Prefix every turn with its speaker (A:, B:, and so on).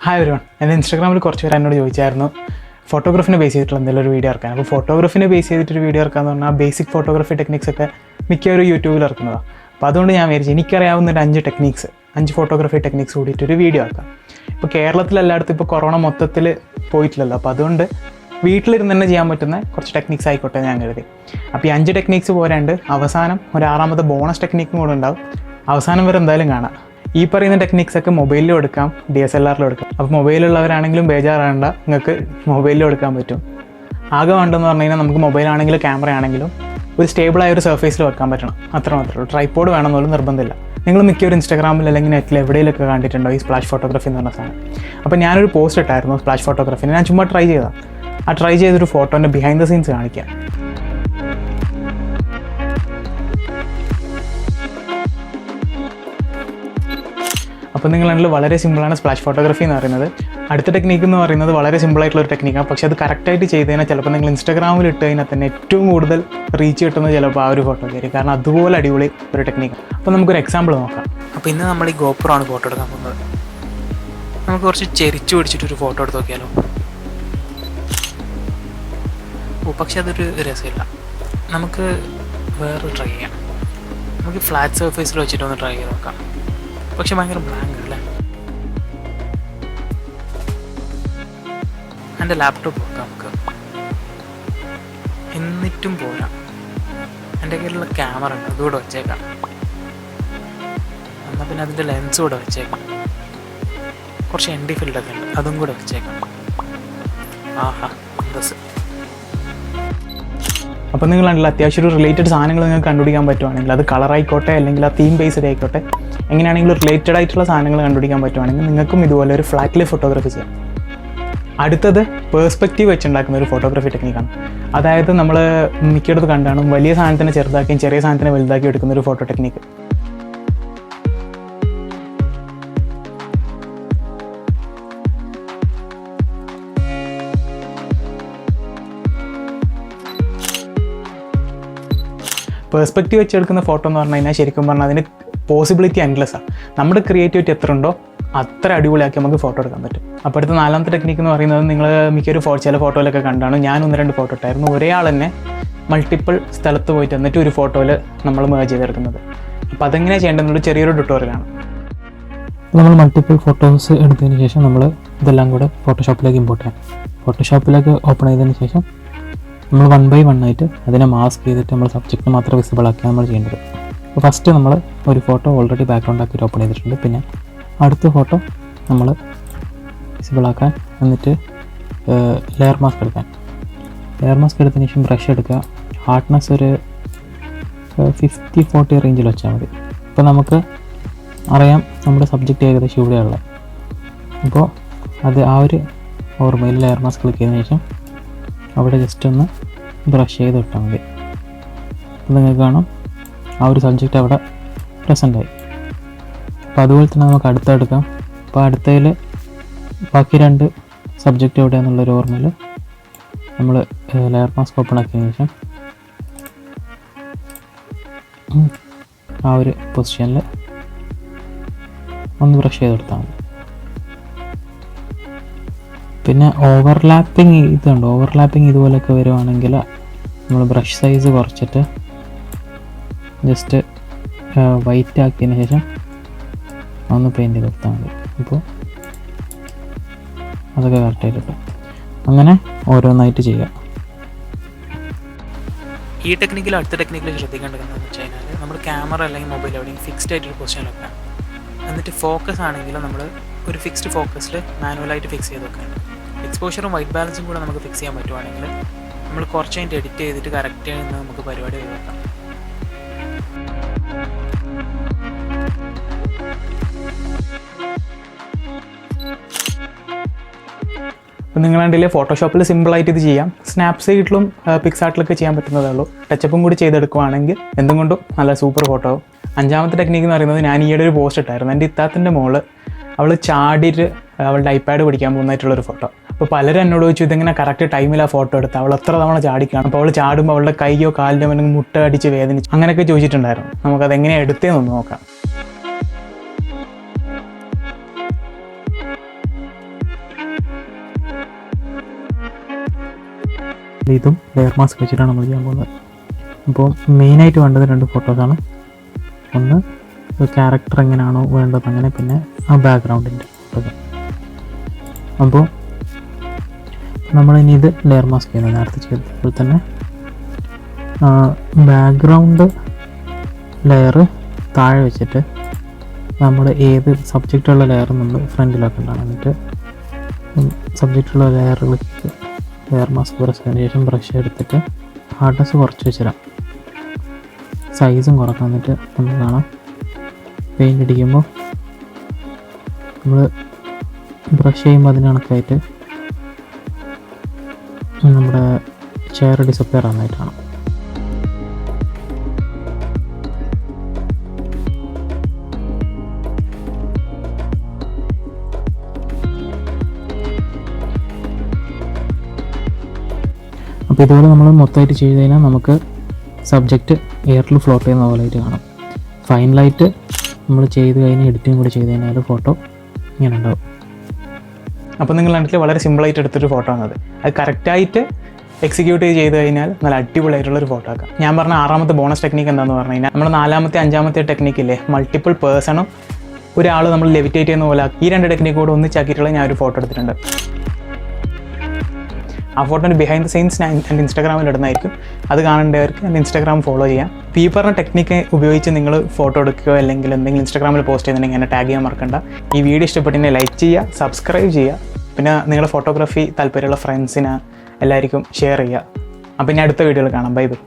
A: Hi everyone. എൻ്റെ ഇൻസ്റ്റാഗ്രാമിൽ കുറച്ച് പേര് എന്നോട് ചോദിച്ചായിരുന്നു ഫോട്ടോഗ്രാഫിനെ ബേസ് ചെയ്തിട്ടുള്ള എന്തെങ്കിലും ഒരു വീഡിയോ ഇറക്കാൻ. അപ്പോൾ ഫോട്ടോഗ്രാഫിനെ ബേസ് ചെയ്തിട്ടൊരു വീഡിയോ ഇറക്കാന്ന് പറഞ്ഞാൽ ബേസിക് ഫോട്ടോഗ്രാഫി ടെക്നിക്സ് ഒക്കെ മിക്കവരും യൂട്യൂബിൽ ഇറക്കുന്നതാണ്. അപ്പോൾ അതുകൊണ്ട് ഞാൻ വിചാരിച്ചു എനിക്കറിയാവുന്ന ഒരു 5 ഫോട്ടോഗ്രാഫി ടെക്നിക്സ് കൂടിയിട്ടൊരു വീഡിയോ ആക്കാം. ഇപ്പോൾ കേരളത്തിലെല്ലായിടത്തും ഇപ്പോൾ കൊറോണ മൊത്തത്തിൽ പോയിട്ടില്ലല്ലോ, അപ്പോൾ അതുകൊണ്ട് വീട്ടിലിരുന്ന് തന്നെ ചെയ്യാൻ പറ്റുന്ന കുറച്ച് ടെക്നിക്സ് ആയിക്കോട്ടെ ഞാൻ കരുതി. അപ്പോൾ ഈ 5 ടെക്നിക്സ് പോരാണ്ട് അവസാനം ഒരു 6ാമത്തെ ബോണസ് ടെക്നിക്കും കൂടെ ഉണ്ടാവും. അവസാനം വരെ എന്തായാലും കാണാം. ഈ പറയുന്ന ടെക്നിക്സ് ഒക്കെ മൊബൈലിലും എടുക്കാം, DSLRലും എടുക്കാം. അപ്പോൾ മൊബൈലുള്ളവരാണെങ്കിലും ബേജാറാകണ്ട, നിങ്ങൾക്ക് മൊബൈലിലും എടുക്കാൻ പറ്റും. ആകെ വേണ്ടെന്ന് പറഞ്ഞു കഴിഞ്ഞാൽ നമുക്ക് മൊബൈലാണെങ്കിലും ക്യാമറ ആണെങ്കിലും ഒരു സ്റ്റേബിളായ ഒരു സർഫേസിൽ വെക്കാൻ പറ്റണം, അത്ര മാത്രമേ ഉള്ളൂ. ട്രൈപോഡ് വേണമെന്നുള്ള നിർബന്ധമില്ല. നിങ്ങൾ മിക്കവരും ഇൻസ്റ്റാഗ്രാമിൽ അല്ലെങ്കിൽ നെറ്റിൽ എവിടെയെങ്കിലൊക്കെ കണ്ടിട്ടുണ്ടോ ഈ സ്പ്ലാഷ് ഫോട്ടോഗ്രാഫി എന്ന് പറഞ്ഞ സാധനം. അപ്പോൾ ഞാനൊരു പോസ്റ്റ് ഇട്ടായിരുന്നു സ്പ്ലാഷ് ഫോട്ടോഗ്രാഫിന്. ഞാൻ ചുമ്മാ ട്രൈ ചെയ്തതാണ്. ആ ട്രൈ ചെയ്തൊരു ഫോട്ടോൻ്റെ ബിഹൈൻഡ് ദ സീൻസ് കാണിക്കാം. അപ്പോൾ നിങ്ങൾ കണ്ടിൽ വളരെ സിമ്പിളാണ് സ്പ്ലാഷ് ഫോട്ടോഗ്രാഫി എന്ന് പറയുന്നത്. അടുത്ത ടെക്നിക്ക് എന്ന് പറയുന്നത് വളരെ സിമ്പിളായിട്ടുള്ള ഒരു ടെക്നിക്കാണ്. പക്ഷേ അത് കറക്റ്റായിട്ട് ചെയ്ത് കഴിഞ്ഞാൽ ചിലപ്പോൾ നിങ്ങൾ ഇൻസ്റ്റാഗ്രാമിൽ ഇട്ട് കഴിഞ്ഞാൽ തന്നെ ഏറ്റവും കൂടുതൽ റീച്ച് കിട്ടുന്നത് ചിലപ്പോൾ ആ ഒരു ഫോട്ടോയ്ക്കായിരിക്കും. കാരണം അതുപോലെ അടിപൊളി ഒരു ടെക്നിക്കാണ്. അപ്പോൾ നമുക്കൊരു എക്സാമ്പിൾ നോക്കാം.
B: അപ്പോൾ ഇന്ന് നമ്മൾ ഈ GoPro ആണ് ഫോട്ടോ എടുക്കാൻ പോകുന്നത്. നമുക്ക് കുറച്ച് ചെരിച്ചു പിടിച്ചിട്ടൊരു ഫോട്ടോ എടുത്ത് നോക്കിയാലോ? പക്ഷെ അതൊരു രസമില്ല. നമുക്ക് വേറെ ട്രൈ ചെയ്യാം. നമുക്ക് ഫ്ലാറ്റ് സർഫേസിൽ വെച്ചിട്ടൊന്ന് ട്രൈ ചെയ്ത് നോക്കാം. പക്ഷെ ഭയങ്കര ബ്ലാങ്ക് അല്ലേ? എൻ്റെ ലാപ്ടോപ്പ് നോക്കാം നമുക്ക്. എന്നിട്ടും പോരാ. എൻ്റെ കയ്യിലുള്ള ക്യാമറ ഉണ്ട്, അതുകൂടെ വെച്ചേക്കാം. എന്നാൽ പിന്നെ അതിൻ്റെ ലെൻസ് കൂടെ വെച്ചേക്കാം. കുറച്ച് ND ഫിൽഡൊക്കെ ഉണ്ട്, അതും കൂടെ വെച്ചേക്കാം. ആഹാ, ബസ്.
A: അപ്പോൾ നിങ്ങൾ കണ്ടില്ല, അത്യാവശ്യം ഒരു റിലേറ്റഡ് സാധനങ്ങൾ നിങ്ങൾക്ക് കണ്ടുപിടിക്കാൻ പറ്റുവാണെങ്കിൽ, അത് കളറായിക്കോട്ടെ അല്ലെങ്കിൽ ആ തീം ബേസ്ഡ് ആയിക്കോട്ടെ, എങ്ങനെയാണെങ്കിലും റിലേറ്റഡ് ആയിട്ടുള്ള സാധനങ്ങൾ കണ്ടുപിടിക്കാൻ പറ്റുവാണെങ്കിൽ നിങ്ങൾക്കും ഇതുപോലെ ഒരു ഫ്ലാറ്റിൽ ഫോട്ടോഗ്രാഫി ചെയ്യാം. അടുത്തത് പേഴ്സ്പെക്റ്റീവ് വെച്ചുണ്ടാക്കുന്ന ഒരു ഫോട്ടോഗ്രാഫി ടെക്നിക്കാണ്. അതായത് നമ്മൾ മിക്കയിടത്ത് കണ്ടാണ് വലിയ സാധനത്തിനെ ചെറുതാക്കിയും ചെറിയ സാധനത്തിനെ വലുതാക്കി എടുക്കുന്ന ഒരു ഫോട്ടോ ടെക്നിക്ക്. പേഴ്സ്പെക്റ്റീവ് വെച്ചെടുക്കുന്ന ഫോട്ടോ എന്ന് പറഞ്ഞു കഴിഞ്ഞാൽ ശരിക്കും പറഞ്ഞാൽ അതിന് പോസിബിലിറ്റി എൻഡ്ലെസ്സാണ്. നമ്മുടെ ക്രിയേറ്റിവിറ്റി എത്ര ഉണ്ടോ അത്ര അടിപൊളിയാക്കി നമുക്ക് ഫോട്ടോ എടുക്കാൻ പറ്റും. അപ്പോൾ അടുത്ത 4ാമത്തെ ടെക്നിക്ക് എന്ന് പറയുന്നത് നിങ്ങൾ മിക്കൊരു ചില ഫോട്ടോയിലൊക്കെ കണ്ടാണ്. ഞാൻ 1-2 ഫോട്ടോ ഇട്ടായിരുന്നു. ഒരേ ആൾ തന്നെ മൾട്ടിപ്പിൾ സ്ഥലത്ത് പോയിട്ട് എന്നിട്ട് ഒരു ഫോട്ടോയിൽ നമ്മൾ മേജ് ചെയ്തെടുക്കുന്നത്. അപ്പോൾ അതെങ്ങനെയാണ് ചെയ്യേണ്ടതെന്നുള്ള ചെറിയൊരു ട്യൂട്ടോറിയലാണ്.
C: നമ്മൾ മൾട്ടിപ്പിൾ ഫോട്ടോസ് എടുത്തതിന് ശേഷം നമ്മൾ ഇതെല്ലാം കൂടെ ഫോട്ടോഷോപ്പിലേക്ക് ഇമ്പോർട്ട് ചെയ്യാം. ഫോട്ടോഷോപ്പിലേക്ക് ഓപ്പൺ ചെയ്തതിന് ശേഷം നമ്മൾ 1 by 1 ആയിട്ട് അതിനെ മാസ്ക് ചെയ്തിട്ട് നമ്മൾ സബ്ജക്റ്റ് മാത്രം വിസിബിൾ ആക്കിയാണ് നമ്മൾ ചെയ്യേണ്ടത്. അപ്പോൾ ഫസ്റ്റ് നമ്മൾ ഒരു ഫോട്ടോ ഓൾറെഡി ബാക്ക്ഗ്രൗണ്ട് ആക്കിയിട്ട് ഓപ്പൺ ചെയ്തിട്ടുണ്ട്. പിന്നെ അടുത്ത ഫോട്ടോ നമ്മൾ വിസിബിൾ ആക്കാൻ, എന്നിട്ട് ലെയർ മാസ്ക് എടുക്കാൻ. ലെയർ മാസ്ക് എടുത്തതിന് ശേഷം ബ്രഷ് എടുക്കുക. ഹാർഡ്നെസ് ഒരു 50-40 റേഞ്ചിൽ വെച്ചാൽ മതി. ഇപ്പോൾ നമുക്ക് അറിയാം നമ്മുടെ സബ്ജക്റ്റ് ഏകദേശം ഇവിടെയുള്ള. അപ്പോൾ അത് ആ ഒരു ഓർമ്മയിൽ ലെയർ മാസ്ക് ക്ലിക്ക് ചെയ്തതിന് ശേഷം അവിടെ ജസ്റ്റ് ഒന്ന് ബ്രഷ് ചെയ്ത് ഇട്ടാൽ മതി. അപ്പോൾ നിങ്ങൾക്ക് കാണാം ആ ഒരു സബ്ജക്റ്റ് അവിടെ പ്രസൻ്റായി. അപ്പോൾ അതുപോലെ തന്നെ നമുക്ക് അടുത്തെടുക്കാം. അപ്പോൾ അടുത്തതിൽ ബാക്കി 2 സബ്ജക്റ്റ് എവിടെയാണെന്നുള്ളൊരു ഓർമ്മയിൽ നമ്മൾ ലെയർ മാസ്ക് ഓപ്പൺ ആക്കിയതിന് ശേഷം ആ ഒരു പൊസിഷനിൽ ഒന്ന് ബ്രഷ് ചെയ്തെടുത്താൽ മതി. പിന്നെ ഓവർലാപ്പിംഗ് ഇതുണ്ട്. ഓവർലാപ്പിംഗ് ഇതുപോലെയൊക്കെ വരുവാണെങ്കിൽ നമ്മൾ ബ്രഷ് സൈസ് കുറച്ചിട്ട് ജസ്റ്റ് വൈറ്റ് ആക്കിയതിന് ശേഷം ഒന്ന് പെയിൻറ്റ് ചെയ്ത് കൊടുത്താൽ മതി. അപ്പോൾ അതൊക്കെ കറക്റ്റായിട്ട് കിട്ടും. അങ്ങനെ ഓരോന്നായിട്ട് ചെയ്യുക.
B: ഈ ടെക്നിക്കിൽ അടുത്ത ടെക്നിക്കിൽ ശ്രദ്ധിക്കേണ്ടത് എന്താണെന്ന് വെച്ച് കഴിഞ്ഞാൽ നമ്മൾ ക്യാമറ അല്ലെങ്കിൽ മൊബൈൽ എവിടെയും ഫിക്സ്ഡ് ആയിട്ടൊരു പൊസിഷൻ വെക്കാം. എന്നിട്ട് ഫോക്കസ് ആണെങ്കിൽ നമ്മൾ ഒരു ഫിക്സ്ഡ് ഫോക്കസിൽ മാനുവലായിട്ട് ഫിക്സ് ചെയ്ത് വെക്കാം. എക്സ്പോഷറും വൈറ്റ് ബാലൻസും കൂടെ നമുക്ക് ഫിക്സ് ചെയ്യാൻ പറ്റുവാണെങ്കിൽ നമ്മൾ കുറച്ച് കഴിഞ്ഞിട്ട് എഡിറ്റ് ചെയ്തിട്ട് കറക്റ്റ് ചെയ്യുന്ന നമുക്ക് പരിപാടി വെക്കാം.
A: അപ്പോൾ നിങ്ങൾ കണ്ടില്ലേ, ഫോട്ടോഷോപ്പിൽ സിമ്പിളായിട്ട് ഇത് ചെയ്യാം. സ്നാപ്സീഡിലും പിക്സാർട്ടിലൊക്കെ ചെയ്യാൻ പറ്റുന്നതേ ഉള്ളൂ. ടച്ചപ്പും കൂടി ചെയ്തെടുക്കുവാണെങ്കിൽ എന്തും കൊണ്ടും നല്ല സൂപ്പർ ഫോട്ടോ ആവും. 5ാമത്തെ ടെക്നിക്ക് എന്ന് പറയുന്നത് ഞാൻ ഈയിടെ ഒരു പോസ്റ്റ് ഇട്ടായിരുന്നു. എൻ്റെ ഇത്താത്തിൻ്റെ മോള് അവൾ ചാടിയിട്ട് അവളുടെ ഐപാഡ് പിടിക്കാൻ പോകുന്നതായിട്ടുള്ളൊരു ഫോട്ടോ. അപ്പോൾ പലരും എന്നോട് ചോദിച്ചു ഇതെങ്ങനെ കറക്റ്റ് ടൈമിൽ ആ ഫോട്ടോ എടുത്ത് അവൾ എത്ര തവണ ചാടിക്കാണ്. അപ്പോൾ അവൾ ചാടുമ്പോൾ അവളുടെ കൈയോ കാലിൻ്റെ മുന്നിൽ മുട്ട അടിച്ച് വേദനിച്ചു അങ്ങനെയൊക്കെ ചോദിച്ചിട്ടുണ്ടായിരുന്നു. നമുക്കതെങ്ങനെയാണ് എടുത്തതെന്നൊന്ന് നോക്കാം.
C: ഇതും ലെയർ മാസ്ക് വെച്ചിട്ടാണ് നമ്മൾ ചെയ്യാൻ പോകുന്നത്. അപ്പോൾ മെയിനായിട്ട് വേണ്ടത് 2 ഫോട്ടോസാണ്. ഒന്ന് ക്യാരക്ടർ എങ്ങനെയാണോ വേണ്ടത് അങ്ങനെ, പിന്നെ ആ ബാക്ക്ഗ്രൗണ്ടിൻ്റെ ഫോട്ടോ. അപ്പോൾ നമ്മളിനി ഇത് ലെയർ മാസ്ക് ചെയ്യുന്നത് നേരത്തെ ചെയ്തപ്പോൾ തന്നെ ബാക്ക്ഗ്രൗണ്ട് ലെയർ താഴെ വെച്ചിട്ട് നമ്മൾ ഏത് സബ്ജക്റ്റുള്ള ലെയർ നമ്മൾ ഫ്രണ്ടിലാക്കേണ്ടതാണ്. എന്നിട്ട് സബ്ജക്റ്റുള്ള ലെയറുകൾക്ക് ലെയർ മാസ്ക് പ്രസ് ചെയ്തതിന് ശേഷം ബ്രഷ് എടുത്തിട്ട് ഹാർഡ്നെസ് കുറച്ച് വെച്ചിടാം, സൈസും കുറക്കാം. എന്നിട്ട് നമുക്ക് കാണാം പെയിൻ്റ് അടിക്കുമ്പോൾ നമ്മൾ ബ്രഷ് ചെയ്യുമ്പോൾ അതിന് കണക്കായിട്ട് നമ്മുടെ ചെയർ ഡിസപ്പിയർ ആവുന്നതായിട്ടാണ്. അപ്പോൾ ഇതുപോലെ നമ്മൾ മൊത്തമായിട്ട് ചെയ്ത് കഴിഞ്ഞാൽ നമുക്ക് സബ്ജക്റ്റ് എയറിൽ ഫ്ലോട്ട് ചെയ്യുന്ന പോലെയായിട്ട് കാണാം. ഫൈനലായിട്ട് നമ്മൾ ചെയ്ത് കഴിഞ്ഞ് എഡിറ്റിംഗ് കൂടി ചെയ്ത് കഴിഞ്ഞാൽ ഫോട്ടോ ഇങ്ങനെ ഉണ്ടാവും.
A: അപ്പോൾ നിങ്ങൾ കണ്ടിട്ട് വളരെ സിമ്പിളായിട്ട് എടുത്തൊരു ഫോട്ടോ ആണത്. അത് കറക്റ്റായിട്ട് എക്സിക്യൂട്ട് ചെയ്ത് കഴിഞ്ഞാൽ നല്ല അടിപൊളിയായിട്ടുള്ളൊരു ഫോട്ടോ ആക്കാം. ഞാൻ പറഞ്ഞ 6ാമത്തെ ബോണസ് ടെക്നിക്ക് എന്താണെന്ന് പറഞ്ഞു കഴിഞ്ഞാൽ നമ്മുടെ 4ാമത്തെ 5ാമത്തെ ടെക്നിക്കില്ലേ, മൾട്ടിപ്പിൾ പേഴ്സണും ഒരാൾ നമ്മൾ ലെവിറ്റേറ്റ് ചെയ്യുന്ന പോലെ ഈ 2 ടെക്നിക്ക് കൂടെ ഒന്നിച്ചാക്കിയിട്ടുള്ള ഞാൻ ഒരു ഫോട്ടോ എടുത്തിട്ടുണ്ട്. ആ ഫോട്ടോൻ്റെ ബിഹൈൻഡ് ദ സീൻസ് ഞാൻ എൻ്റെ ഇൻസ്റ്റാഗ്രാമിൽ ഇടുന്നതായിരിക്കും. അത് കാണേണ്ടവർക്ക് എൻ്റെ ഇൻസ്റ്റാഗ്രാം ഫോളോ ചെയ്യാം. ഈ പറഞ്ഞ ടെക്നിക്ക് ഉപയോഗിച്ച് നിങ്ങൾ ഫോട്ടോ എടുക്കുകയോ അല്ലെങ്കിൽ എന്തെങ്കിലും ഇൻസ്റ്റാഗ്രാമിൽ പോസ്റ്റ് ചെയ്യുന്നുണ്ടെങ്കിൽ എന്നെ ടാഗ് ചെയ്യാൻ മറക്കണ്ട. ഈ വീഡിയോ ഇഷ്ടപ്പെട്ടെങ്കിൽ ലൈക്ക് ചെയ്യുക, സബ്സ്ക്രൈബ് ചെയ്യുക, പിന്നെ നിങ്ങളുടെ ഫോട്ടോഗ്രാഫി താല്പര്യമുള്ള ഫ്രണ്ട്സിന് എല്ലാവർക്കും ഷെയർ ചെയ്യുക. അപ്പോൾ ഇനി അടുത്ത വീഡിയോയിൽ കാണാം. Bye bye.